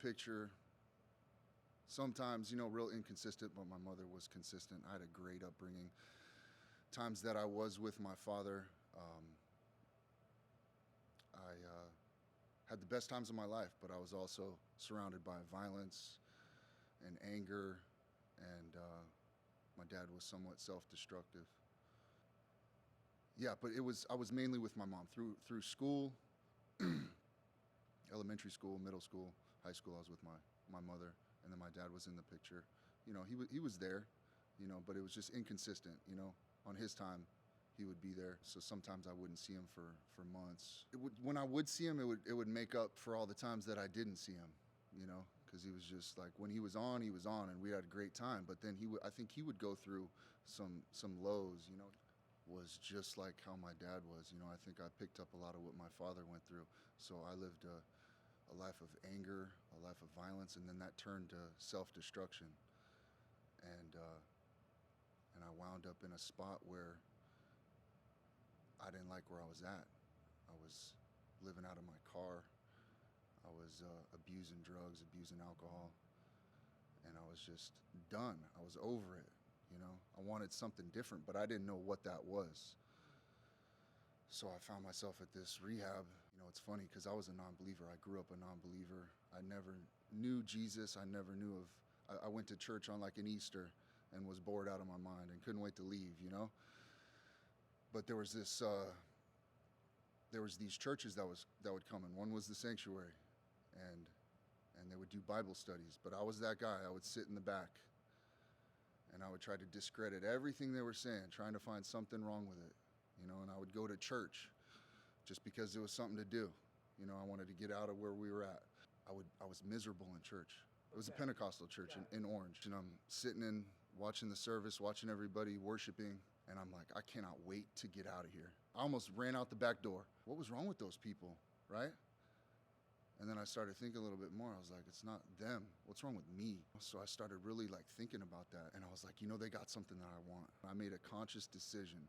picture. Sometimes, real inconsistent, but my mother was consistent. I had a great upbringing. Times that I was with my father, I had the best times of my life, but I was also surrounded by violence and anger, and my dad was somewhat self-destructive. Yeah, but I was mainly with my mom through school, elementary school, middle school, high school. I was with my mother, and then my dad was in the picture. He was there, but it was just inconsistent. On his time, he would be there. So sometimes I wouldn't see him for months. When I would see him, it would make up for all the times that I didn't see him. Because he was just like, when he was on, and we had a great time. But then I think he would go through some lows. Was just like how my dad was. I think I picked up a lot of what my father went through. So I lived a life of anger, a life of violence, and then that turned to self-destruction. And I wound up in a spot where I didn't like where I was at. I was living out of my car. I was abusing drugs, abusing alcohol, and I was just done. I was over it. I wanted something different, but I didn't know what that was. So I found myself at this rehab. It's funny because I was a non-believer. I grew up a non-believer. I never knew Jesus. I never knew I went to church on like an Easter and was bored out of my mind and couldn't wait to leave, But there was these churches that would come, and one was the Sanctuary, and they would do Bible studies. But I was that guy. I would sit in the back, and I would try to discredit everything they were saying, trying to find something wrong with it, and I would go to church just because it was something to do. I wanted to get out of where we were at. I was miserable in church. It was a Pentecostal church in Orange, and I'm sitting in, watching the service, watching everybody worshiping, and I'm like, I cannot wait to get out of here. I almost ran out the back door. What was wrong with those people, right? And then I started thinking a little bit more. I was like, it's not them. What's wrong with me? So I started really thinking about that. And I was like, they got something that I want. I made a conscious decision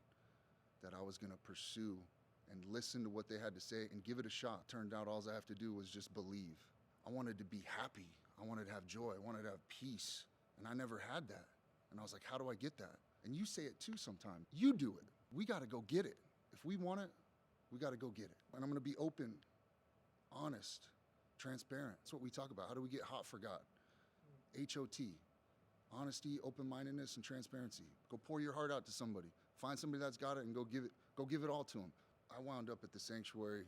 that I was going to pursue and listen to what they had to say and give it a shot. Turned out all I have to do was just believe. I wanted to be happy. I wanted to have joy. I wanted to have peace. And I never had that. And I was like, how do I get that? And you say it too sometimes. You do it. We got to go get it. If we want it, we got to go get it. And I'm going to be open, honest, transparent. That's what we talk about. How do we get hot for God? HOT. Honesty, open-mindedness, and transparency. Go pour your heart out to somebody. Find somebody that's got it and go give it all to them. I wound up at the Sanctuary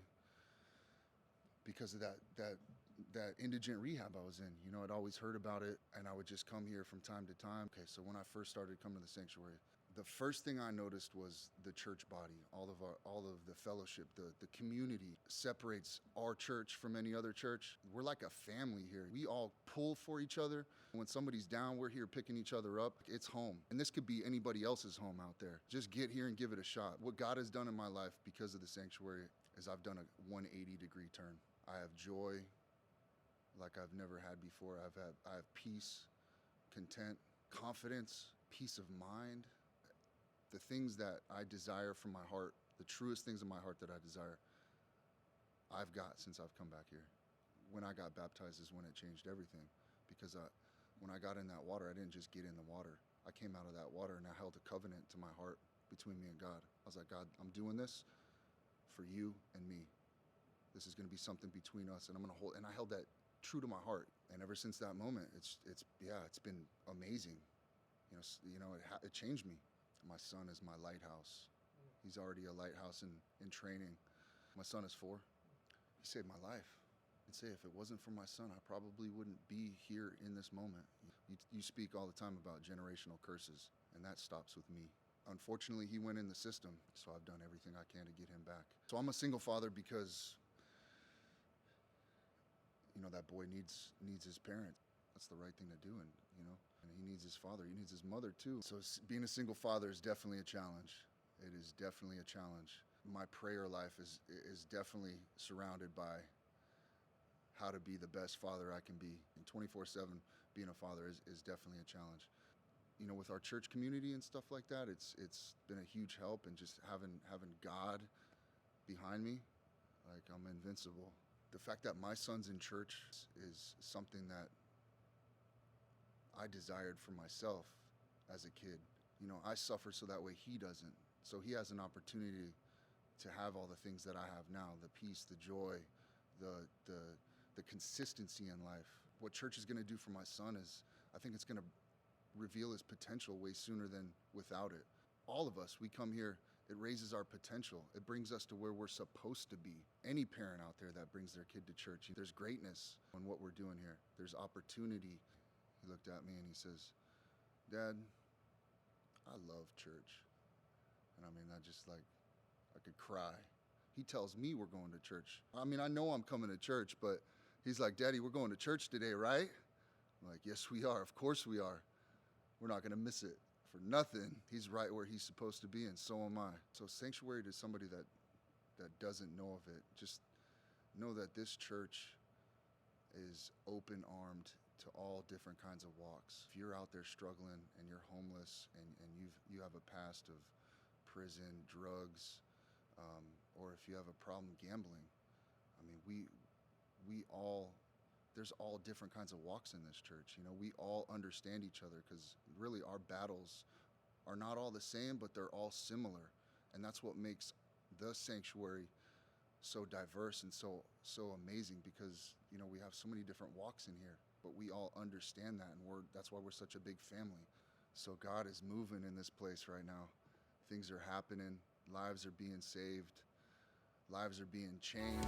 because of that indigent rehab I was in. I'd always heard about it, and I would just come here from time to time. Okay, so when I first started coming to the Sanctuary, the first thing I noticed was the church body, all of the fellowship, the community separates our church from any other church. We're like a family here. We all pull for each other. When somebody's down, we're here picking each other up. It's home. And this could be anybody else's home out there. Just get here and give it a shot. What God has done in my life because of the Sanctuary is I've done a 180-degree turn. I have joy like I've never had before. I have peace, content, confidence, peace of mind. The things that I desire from my heart, the truest things in my heart that I desire, I've got since I've come back here. When I got baptized is when it changed everything, because when I got in that water, I didn't just get in the water. I came out of that water and I held a covenant to my heart between me and God. I was like, God, I'm doing this for you and me. This is going to be something between us, and I'm going to hold. And I held that true to my heart. And ever since that moment, it's been amazing. It changed me. My son is my lighthouse. He's already a lighthouse in training. My son is 4. He saved my life. I'd say if it wasn't for my son, I probably wouldn't be here in this moment. You speak all the time about generational curses, and that stops with me. Unfortunately, he went in the system, so I've done everything I can to get him back. So I'm a single father because, that boy needs his parents. That's the right thing to do, and he needs his father. He needs his mother too. So being a single father is definitely a challenge. It is definitely a challenge. My prayer life is definitely surrounded by how to be the best father I can be. And 24/7 being a father is definitely a challenge. With our church community and stuff like that, it's been a huge help, and just having God behind me, like I'm invincible. The fact that my son's in church is something that I desired for myself as a kid. You know, I suffer so that way he doesn't. So he has an opportunity to have all the things that I have now, the peace, the joy, the consistency in life. What church is going to do for my son is, I think it's going to reveal his potential way sooner than without it. All of us, we come here, it raises our potential. It brings us to where we're supposed to be. Any parent out there that brings their kid to church, there's greatness in what we're doing here. There's opportunity. He looked at me and he says, "Dad, I love church." And I mean, I could cry. He tells me we're going to church. I mean, I know I'm coming to church, but he's like, "Daddy, we're going to church today, right?" I'm like, "Yes, we are. Of course we are. We're not going to miss it for nothing." He's right where he's supposed to be, and so am I. So sanctuary, to somebody that doesn't know of it, just know that this church is open-armed to all different kinds of walks. If you're out there struggling and you're homeless and you have a past of prison, drugs, or if you have a problem gambling, I mean, there's all different kinds of walks in this church. You know, we all understand each other because really our battles are not all the same, but they're all similar. And that's what makes the sanctuary so diverse and so amazing, because, you know, we have so many different walks in here, but we all understand that, and that's why we're such a big family. So God is moving in this place right now. Things are happening. Lives are being saved. Lives are being changed.